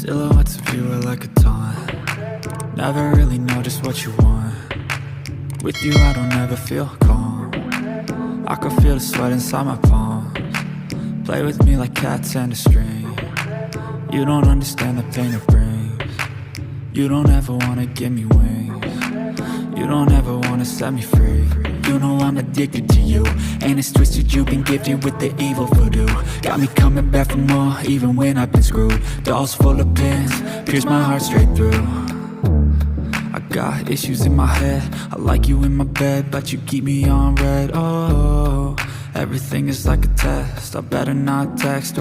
Silhouettes of you are like a taunt. Never really know just what you want. With you I don't ever feel calm. I can feel the sweat inside my palms. Play with me like cats and a string. You don't understand the pain it brings. You don't ever wanna give me wings. You don't ever wanna set me free. You know I'm addicted to you, and it's twisted, you've been gifted with the evil voodoo. Got me coming back for more, even when I've been screwed. Dolls full of pins, pierce my heart straight through. I got issues in my head, I like you in my bed, but you keep me on red. Oh, everything is like a test, I better not text or